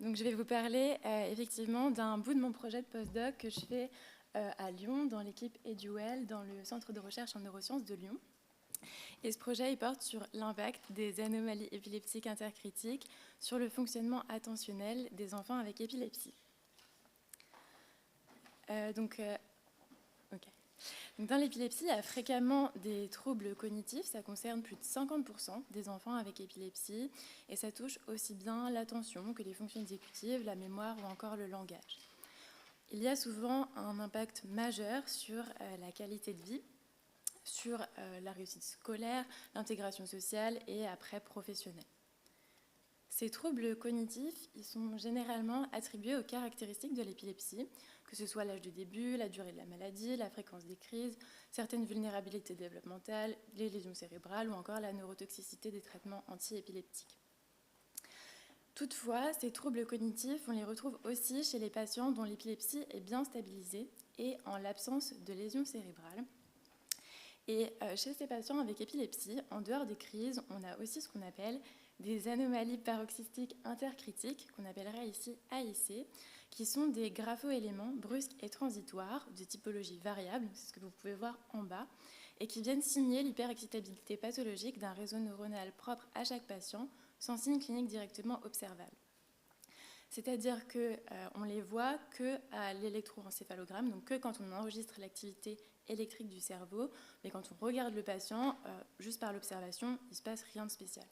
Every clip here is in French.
Donc, je vais vous parler effectivement d'un bout de mon projet de postdoc que je fais à Lyon, dans l'équipe EduWell, dans le Centre de recherche en neurosciences de Lyon. Et ce projet il porte sur l'impact des anomalies épileptiques intercritiques sur le fonctionnement attentionnel des enfants avec épilepsie. Ok. Donc, dans l'épilepsie, il y a fréquemment des troubles cognitifs. Ça concerne plus de 50% des enfants avec épilepsie et ça touche aussi bien l'attention que les fonctions exécutives, la mémoire ou encore le langage. Il y a souvent un impact majeur sur la qualité de vie, sur la réussite scolaire, l'intégration sociale et après professionnelle. Ces troubles cognitifs, ils sont généralement attribués aux caractéristiques de l'épilepsie, que ce soit l'âge de début, la durée de la maladie, la fréquence des crises, certaines vulnérabilités développementales, les lésions cérébrales ou encore la neurotoxicité des traitements anti-épileptiques. Toutefois, ces troubles cognitifs, on les retrouve aussi chez les patients dont l'épilepsie est bien stabilisée et en l'absence de lésions cérébrales. Et chez ces patients avec épilepsie, en dehors des crises, on a aussi ce qu'on appelle des anomalies paroxystiques intercritiques, qu'on appellerait ici AIC, qui sont des grapho-éléments brusques et transitoires de typologie variable, c'est ce que vous pouvez voir en bas, et qui viennent signer l'hyperexcitabilité pathologique d'un réseau neuronal propre à chaque patient, sans signe clinique directement observable. C'est-à-dire qu'on les voit qu'à l'électroencéphalogramme, donc que quand on enregistre l'activité électrique du cerveau, mais quand on regarde le patient, juste par l'observation, il ne se passe rien de spécial.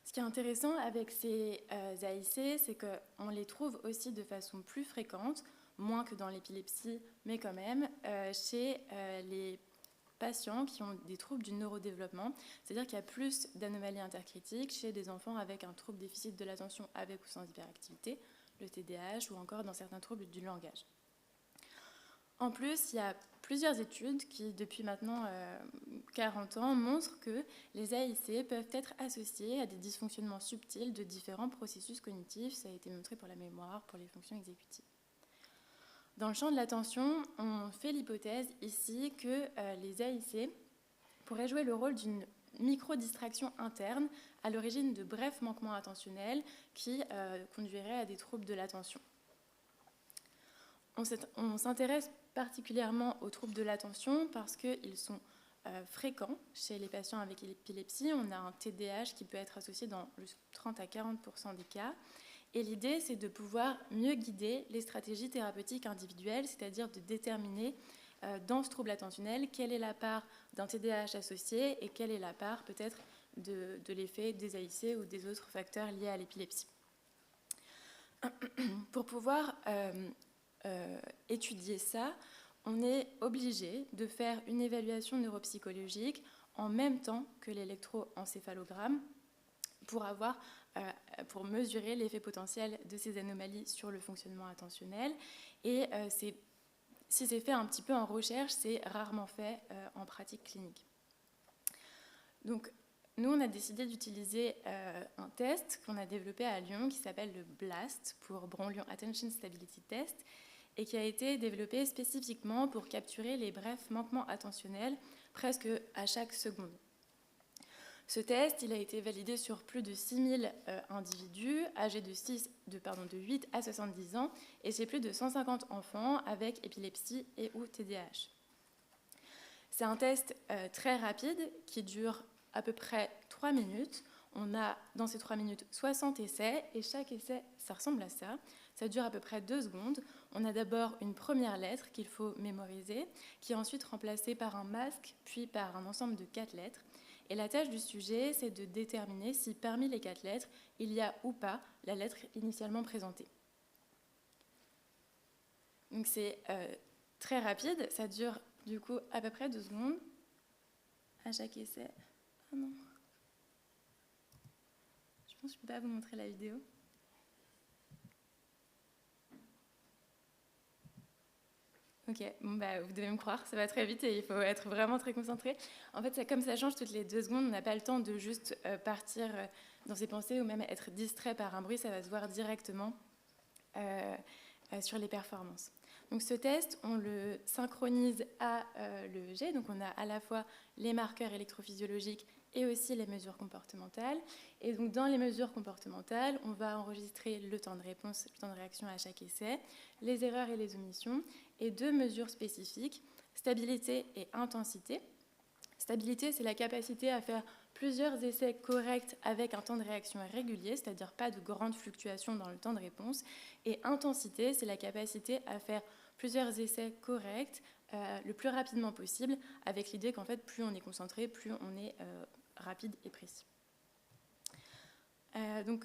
Ce qui est intéressant avec ces AIC, c'est qu'on les trouve aussi de façon plus fréquente, moins que dans l'épilepsie, mais quand même, chez les patients qui ont des troubles du neurodéveloppement, c'est-à-dire qu'il y a plus d'anomalies intercritiques chez des enfants avec un trouble déficit de l'attention avec ou sans hyperactivité, le TDAH, ou encore dans certains troubles du langage. En plus, il y a plusieurs études qui, depuis maintenant 40 ans, montrent que les AIC peuvent être associés à des dysfonctionnements subtils de différents processus cognitifs. Ça a été montré pour la mémoire, pour les fonctions exécutives. Dans le champ de l'attention, on fait l'hypothèse ici que les AIC pourraient jouer le rôle d'une micro-distraction interne à l'origine de brefs manquements attentionnels qui conduiraient à des troubles de l'attention. On s'intéresse particulièrement aux troubles de l'attention parce qu'ils sont fréquents chez les patients avec épilepsie. On a un TDAH qui peut être associé dans 30 à 40% des cas. Et l'idée, c'est de pouvoir mieux guider les stratégies thérapeutiques individuelles, c'est-à-dire de déterminer dans ce trouble attentionnel quelle est la part d'un TDAH associé et quelle est la part peut-être de l'effet des AIC ou des autres facteurs liés à l'épilepsie. Pour pouvoir étudier ça, on est obligé de faire une évaluation neuropsychologique en même temps que l'électroencéphalogramme pour mesurer l'effet potentiel de ces anomalies sur le fonctionnement attentionnel. Et si c'est fait un petit peu en recherche, c'est rarement fait en pratique clinique. Donc, nous, on a décidé d'utiliser un test qu'on a développé à Lyon qui s'appelle le BLAST, pour Bron-Lyon Attention Stability Test, et qui a été développé spécifiquement pour capturer les brefs manquements attentionnels presque à chaque seconde. Ce test, il a été validé sur plus de 6000 individus âgés de 8 à 70 ans et c'est plus de 150 enfants avec épilepsie et ou TDAH. C'est un test très rapide qui dure à peu près 3 minutes. On a dans ces 3 minutes 60 essais et chaque essai, ça ressemble à ça. Ça dure à peu près 2 secondes. On a d'abord une première lettre qu'il faut mémoriser, qui est ensuite remplacée par un masque, puis par un ensemble de 4 lettres. Et la tâche du sujet, c'est de déterminer si parmi les 4 lettres, il y a ou pas la lettre initialement présentée. Donc c'est très rapide, ça dure du coup à peu près 2 secondes à chaque essai. Ah non. Je pense que je ne peux pas vous montrer la vidéo. Ok, bon vous devez me croire, ça va très vite et il faut être vraiment très concentré. En fait, comme ça change toutes les 2 secondes, on n'a pas le temps de juste partir dans ses pensées ou même être distrait par un bruit, ça va se voir directement sur les performances. Donc ce test, on le synchronise à l'EEG, donc on a à la fois les marqueurs électrophysiologiques et aussi les mesures comportementales. Et donc dans les mesures comportementales, on va enregistrer le temps de réponse, le temps de réaction à chaque essai, les erreurs et les omissions, et 2 mesures spécifiques, stabilité et intensité. Stabilité, c'est la capacité à faire plusieurs essais corrects avec un temps de réaction régulier, c'est-à-dire pas de grandes fluctuations dans le temps de réponse. Et intensité, c'est la capacité à faire plusieurs essais corrects le plus rapidement possible, avec l'idée qu'en fait, plus on est concentré, plus on est rapide et précis. Donc,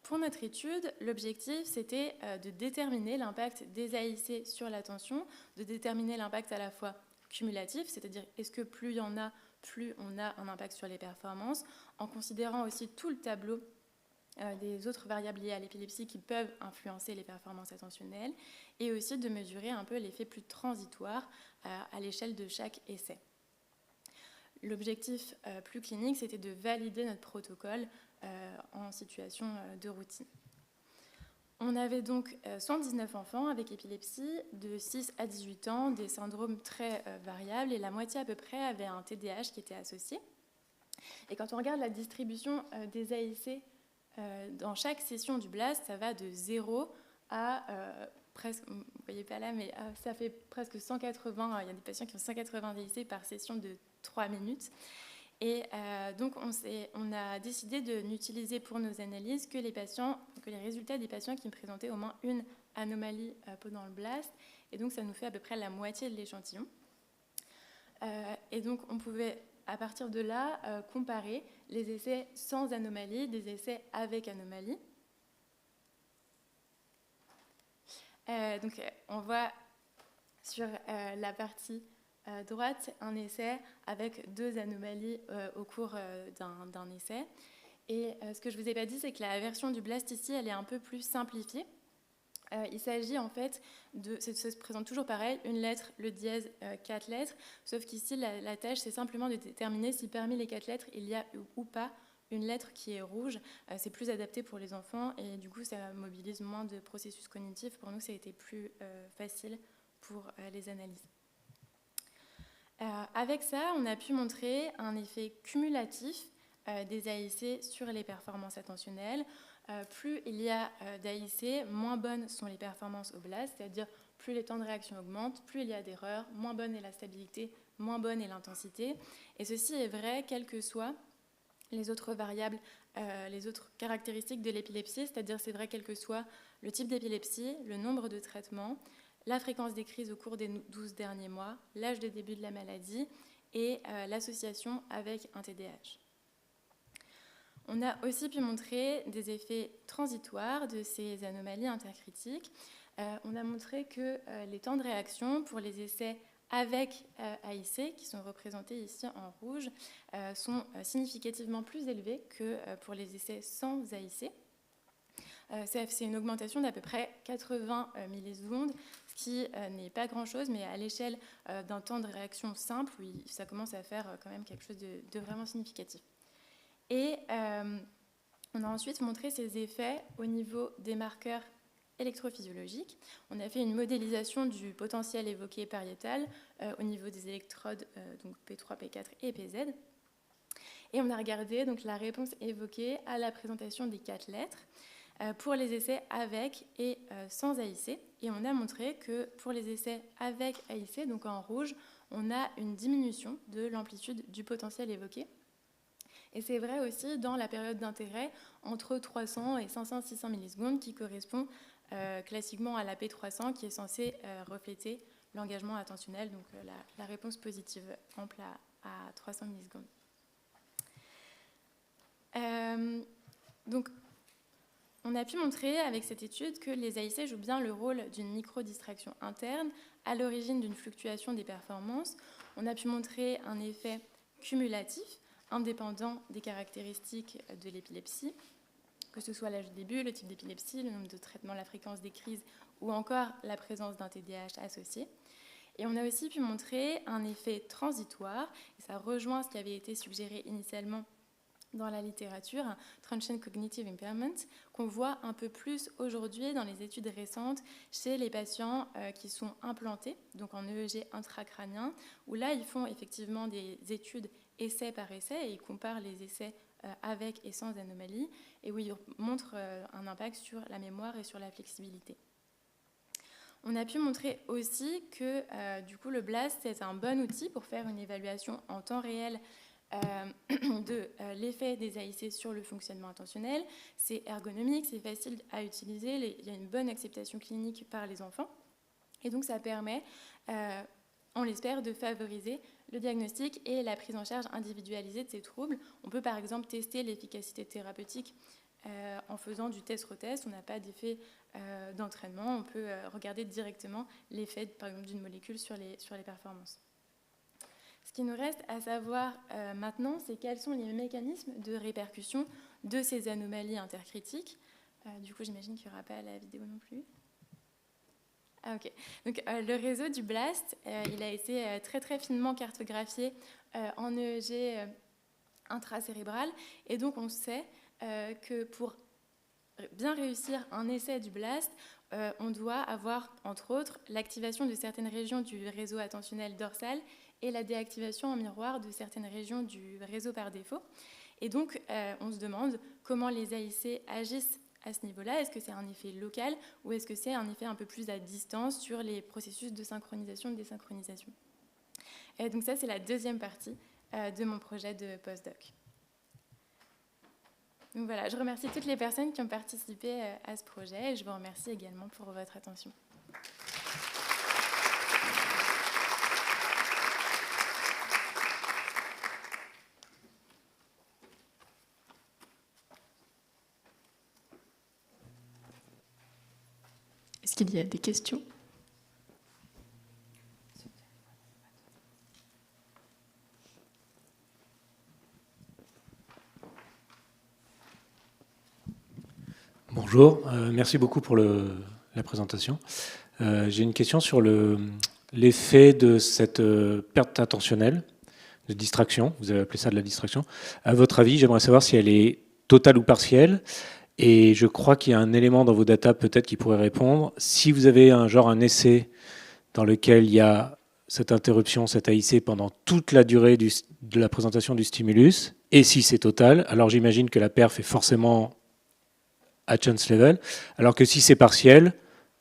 pour notre étude, l'objectif, c'était de déterminer l'impact des AIC sur l'attention, de déterminer l'impact à la fois cumulatif, c'est-à-dire est-ce que plus il y en a, plus on a un impact sur les performances, en considérant aussi tout le tableau des autres variables liées à l'épilepsie qui peuvent influencer les performances attentionnelles, et aussi de mesurer un peu l'effet plus transitoire à l'échelle de chaque essai. L'objectif plus clinique, c'était de valider notre protocole en situation de routine. On avait donc 119 enfants avec épilepsie de 6 à 18 ans, des syndromes très variables, et la moitié à peu près avait un TDAH qui était associé. Et quand on regarde la distribution des AIC dans chaque session du BLAST, ça va de 0 à presque, vous ne voyez pas là, mais ça fait presque 180, il y a des patients qui ont 180 AIC par session de 3 minutes. Et donc on a décidé de n'utiliser pour nos analyses que les résultats des patients qui présentaient au moins une anomalie pendant le BLAST, et donc ça nous fait à peu près la moitié de l'échantillon. Et donc on pouvait à partir de là comparer les essais sans anomalie des essais avec anomalie. Donc on voit sur la partie droite un essai avec 2 anomalies au cours d'un essai. Et ce que je ne vous ai pas dit, c'est que la version du BLAST ici, elle est un peu plus simplifiée. Il s'agit en fait ça se présente toujours pareil, une lettre, le dièse, 4 lettres, sauf qu'ici la tâche c'est simplement de déterminer si parmi les 4 lettres il y a ou pas une lettre qui est rouge. C'est plus adapté pour les enfants et du coup ça mobilise moins de processus cognitifs. Pour nous ça a été plus facile pour les analyses. Avec ça, on a pu montrer un effet cumulatif des AIC sur les performances attentionnelles. Plus il y a d'AIC, moins bonnes sont les performances au BLAST, c'est-à-dire plus les temps de réaction augmentent, plus il y a d'erreurs, moins bonne est la stabilité, moins bonne est l'intensité. Et ceci est vrai quelles que soient les autres variables, les autres caractéristiques de l'épilepsie, c'est-à-dire c'est vrai quel que soit le type d'épilepsie, le nombre de traitements, la fréquence des crises au cours des 12 derniers mois, l'âge de début de la maladie et l'association avec un TDAH. On a aussi pu montrer des effets transitoires de ces anomalies intercritiques. On a montré que les temps de réaction pour les essais avec AIC, qui sont représentés ici en rouge, sont significativement plus élevés que pour les essais sans AIC. C'est une augmentation d'à peu près 80 millisecondes, ce qui n'est pas grand-chose, mais à l'échelle d'un temps de réaction simple, oui, ça commence à faire quand même quelque chose de vraiment significatif. Et on a ensuite montré ces effets au niveau des marqueurs électrophysiologiques. On a fait une modélisation du potentiel évoqué pariétal au niveau des électrodes, donc P3, P4 et PZ. Et on a regardé donc, la réponse évoquée à la présentation des 4 lettres pour les essais avec et sans AIC. Et on a montré que pour les essais avec AIC, donc en rouge, on a une diminution de l'amplitude du potentiel évoqué. Et c'est vrai aussi dans la période d'intérêt entre 300 et 500-600 millisecondes qui correspond classiquement à la P300 qui est censée refléter l'engagement attentionnel, donc la réponse positive ample à 300 millisecondes. Donc, on a pu montrer avec cette étude que les AIC jouent bien le rôle d'une micro-distraction interne à l'origine d'une fluctuation des performances. On a pu montrer un effet cumulatif indépendant des caractéristiques de l'épilepsie, que ce soit l'âge de début, le type d'épilepsie, le nombre de traitements, la fréquence des crises ou encore la présence d'un TDAH associé. Et on a aussi pu montrer un effet transitoire, et ça rejoint ce qui avait été suggéré initialement dans la littérature, un transient cognitive impairment, qu'on voit un peu plus aujourd'hui dans les études récentes chez les patients qui sont implantés, donc en EEG intracrânien, où là, ils font effectivement des études essai par essai, et il compare les essais avec et sans anomalie, et où il montre un impact sur la mémoire et sur la flexibilité. On a pu montrer aussi que du coup, le BLAST, c'est un bon outil pour faire une évaluation en temps réel de l'effet des AIC sur le fonctionnement attentionnel. C'est ergonomique, c'est facile à utiliser, il y a une bonne acceptation clinique par les enfants. Et donc, ça permet, on l'espère, de favoriser le diagnostic et la prise en charge individualisée de ces troubles. On peut par exemple tester l'efficacité thérapeutique en faisant du test-retest. On n'a pas d'effet d'entraînement. On peut regarder directement l'effet, par exemple, d'une molécule sur les performances. Ce qui nous reste à savoir maintenant, c'est quels sont les mécanismes de répercussion de ces anomalies intercritiques. Du coup, j'imagine qu'il n'y aura pas la vidéo non plus. Ah, ok. Donc, le réseau du BLAST, il a été très très finement cartographié en EEG intracérébral. Et donc, on sait que pour bien réussir un essai du BLAST, on doit avoir, entre autres, l'activation de certaines régions du réseau attentionnel dorsal et la déactivation en miroir de certaines régions du réseau par défaut. Et donc, on se demande comment les AIC agissent à ce niveau-là. Est-ce que c'est un effet local ou est-ce que c'est un effet un peu plus à distance sur les processus de synchronisation et de désynchronisation? Et donc ça, c'est la deuxième partie de mon projet de postdoc. Donc voilà, je remercie toutes les personnes qui ont participé à ce projet et je vous remercie également pour votre attention. Est-ce qu'il y a des questions ? Bonjour, merci beaucoup pour la présentation. J'ai une question sur l'effet de cette perte attentionnelle, de distraction, vous avez appelé ça de la distraction. À votre avis, j'aimerais savoir si elle est totale ou partielle. Et je crois qu'il y a un élément dans vos datas peut-être qui pourrait répondre. Si vous avez un essai dans lequel il y a cette interruption, cette AIC pendant toute la durée de la présentation du stimulus, et si c'est total, alors j'imagine que la perf est forcément à chance level, alors que si c'est partiel,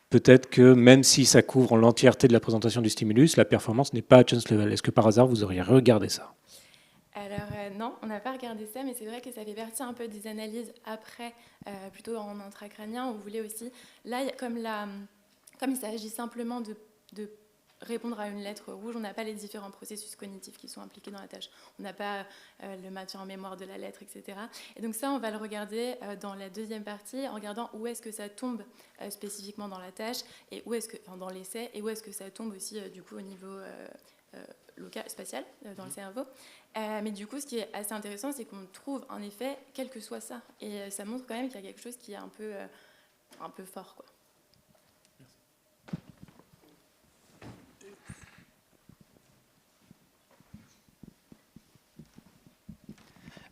peut-être que même si ça couvre l'entièreté de la présentation du stimulus, la performance n'est pas à chance level. Est-ce que par hasard, vous auriez regardé ça ? Alors non, on n'a pas regardé ça, mais c'est vrai que ça fait partie un peu des analyses après, plutôt en intracrânien. On voulait aussi, là, comme il s'agit simplement de répondre à une lettre rouge, on n'a pas les différents processus cognitifs qui sont impliqués dans la tâche. On n'a pas le maintien en mémoire de la lettre, etc. Et donc ça, on va le regarder dans la deuxième partie, en regardant où est-ce que ça tombe spécifiquement dans la tâche, et où est-ce que, dans l'essai, et où est-ce que ça tombe aussi du coup au niveau local, spatial, dans le cerveau. Mais du coup, ce qui est assez intéressant, c'est qu'on trouve un effet, quel que soit ça. Et ça montre quand même qu'il y a quelque chose qui est un peu fort, quoi.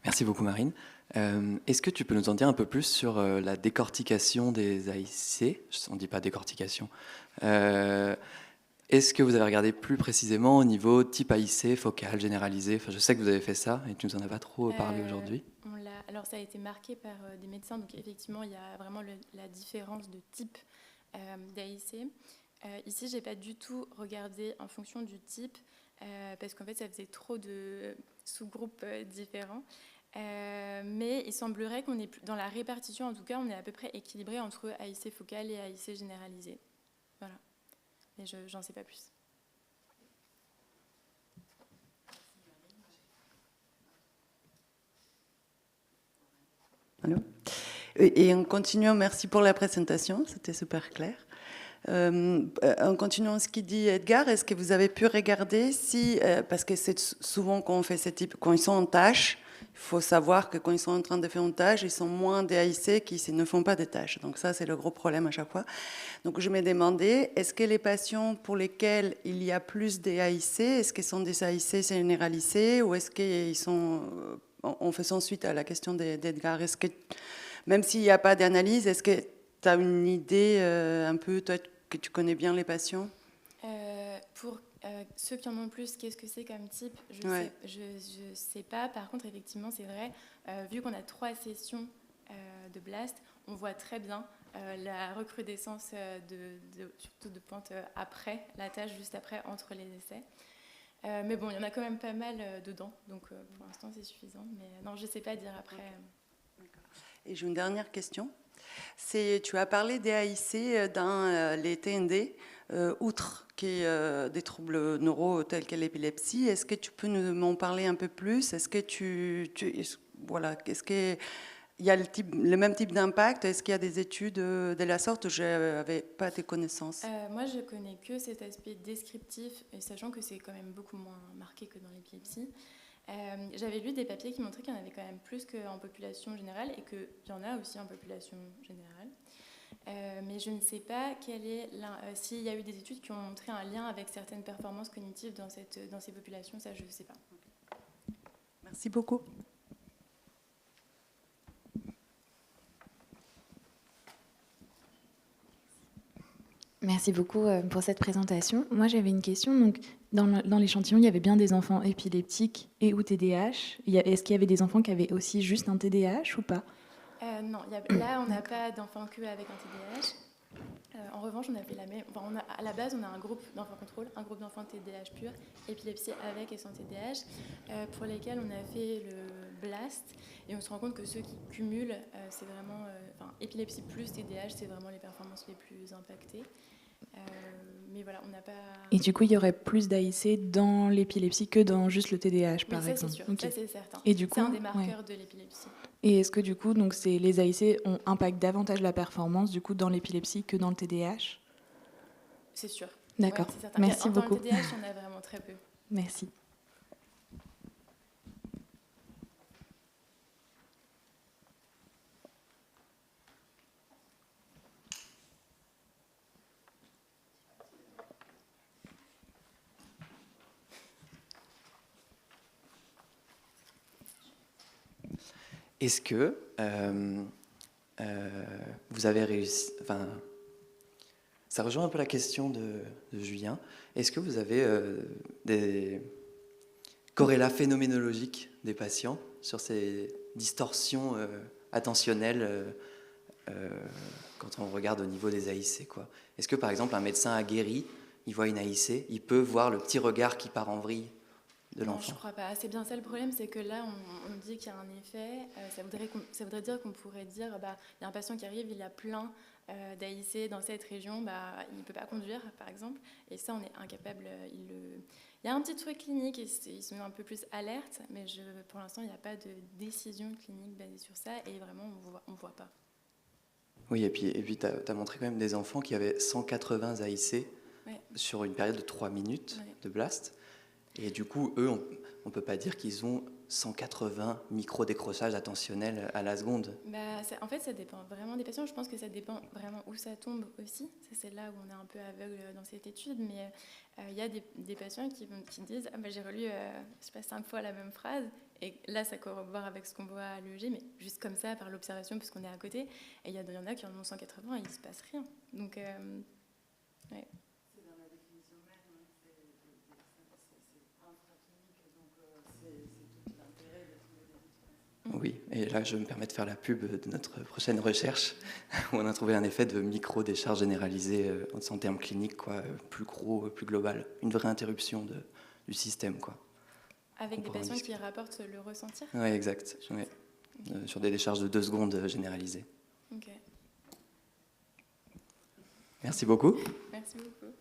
Merci beaucoup Marine. Est-ce que tu peux nous en dire un peu plus sur la décortication des AIC? On ne dit pas décortication. Est-ce que vous avez regardé plus précisément au niveau type AIC, focal, généralisé? Enfin, je sais que vous avez fait ça et tu nous en as pas trop parlé aujourd'hui. Alors ça a été marqué par des médecins, donc effectivement il y a vraiment la différence de type d'AIC. Ici, je n'ai pas du tout regardé en fonction du type, parce qu'en fait ça faisait trop de sous-groupes différents. Mais il semblerait qu'on est, dans la répartition en tout cas, on est à peu près équilibré entre AIC focal et AIC généralisé. Voilà. Mais j'en sais pas plus. Allô ? Et en continuant, merci pour la présentation, c'était super clair. En continuant ce qu'il dit Edgar, est-ce que vous avez pu regarder si, parce que c'est souvent quand on fait ce type, quand ils sont en tâche, il faut savoir que quand ils sont en train de faire une tâche, ils sont moins des AIC qui ne font pas des tâches. Donc ça, c'est le gros problème à chaque fois. Donc je me demandais, est-ce que les patients pour lesquels il y a plus des AIC, est-ce qu'ils sont des AIC généralisés ou est-ce qu'ils sont, en faisant suite à la question d'Edgar, est-ce que, même s'il n'y a pas d'analyse, est-ce que tu as une idée un peu, toi, que tu connais bien les patients? Pour ceux qui en ont le plus, qu'est-ce que c'est comme type? Je sais pas. Par contre, effectivement, c'est vrai, vu qu'on a 3 sessions de blast, on voit très bien la recrudescence, surtout de pointe après la tâche, juste après, entre les essais. Mais bon, il y en a quand même pas mal dedans, donc pour l'instant, c'est suffisant. Mais non, je ne sais pas dire après. Et j'ai une dernière question. Tu as parlé des AIC dans les TND, outre des troubles neuro tels que l'épilepsie. Est-ce que tu peux m'en parler un peu plus? Est-ce que est-ce qu'il y a le même type d'impact? Est-ce qu'il y a des études de la sorte? Je n'avais pas tes connaissances. Moi, je connais que cet aspect descriptif, et sachant que c'est quand même beaucoup moins marqué que dans l'épilepsie. J'avais lu des papiers qui montraient qu'il y en avait quand même plus qu'en population générale et qu'il y en a aussi en population générale. Mais je ne sais pas s'il y a eu des études qui ont montré un lien avec certaines performances cognitives dans ces populations, ça je ne sais pas. Merci beaucoup. Merci beaucoup pour cette présentation. Moi, j'avais une question. Donc, dans l'échantillon, il y avait bien des enfants épileptiques et ou TDAH. Est-ce qu'il y avait des enfants qui avaient aussi juste un TDAH ou pas? Non, là, on n'a pas d'enfants que avec un TDAH. En revanche, on a fait à la base, on a un groupe d'enfants contrôle, un groupe d'enfants TDAH pur, épilepsie avec et sans TDAH, pour lesquels on a fait le BLAST. Et on se rend compte que ceux qui cumulent, c'est vraiment... épilepsie plus TDAH, c'est vraiment les performances les plus impactées. Mais voilà, on n'a pas... Et du coup, il y aurait plus d'AIC dans l'épilepsie que dans juste le TDAH, par exemple. Oui, ça c'est sûr, Okay. ça c'est certain. Et du coup, c'est un des marqueurs de l'épilepsie. Et est-ce que du coup, donc, les AIC impactent davantage la performance du coup, dans l'épilepsie que dans le TDAH? C'est sûr. D'accord, c'est certain. merci beaucoup. Dans le TDAH, il y en a vraiment très peu. Merci. Est-ce que vous avez réussi... Enfin, ça rejoint un peu la question de Julien. Est-ce que vous avez des corrélats phénoménologiques des patients sur ces distorsions attentionnelles quand on regarde au niveau des AIC, quoi? Est-ce que, par exemple, un médecin aguerri, il voit une AIC, il peut voir le petit regard qui part en vrille de l'enfant? Non, je ne crois pas. C'est bien ça le problème, c'est que là, on dit qu'il y a un effet. Ça voudrait dire qu'on pourrait dire, il y a un patient qui arrive, il a plein d'AIC dans cette région, il ne peut pas conduire, par exemple. Et ça, on est incapable. Il y a un petit truc clinique, ils sont un peu plus alertes, mais pour l'instant, il n'y a pas de décision clinique basée sur ça, et vraiment, on ne voit pas. Oui, et puis tu as montré quand même des enfants qui avaient 180 AIC sur une période de 3 minutes de blast. Et du coup, eux, on ne peut pas dire qu'ils ont 180 micro-décrochages attentionnels à la seconde. En fait, ça dépend vraiment des patients. Je pense que ça dépend vraiment où ça tombe aussi. C'est là où on est un peu aveugle dans cette étude. Mais il y a des patients qui disent j'ai relu 5 fois la même phrase. Et là, ça corrobore avec ce qu'on voit à l'EEG, mais juste comme ça, par l'observation, puisqu'on est à côté. Et il y en a qui en ont 180 et il ne se passe rien. Donc, ouais. Oui, et là je me permets de faire la pub de notre prochaine recherche où on a trouvé un effet de micro-décharge généralisée en termes cliniques, plus gros, plus global, une vraie interruption du système, quoi. Avec des patients qui rapportent le ressentir? Oui, exact. Ouais. Sur des décharges de 2 secondes généralisées. Ok. Merci beaucoup. Merci beaucoup.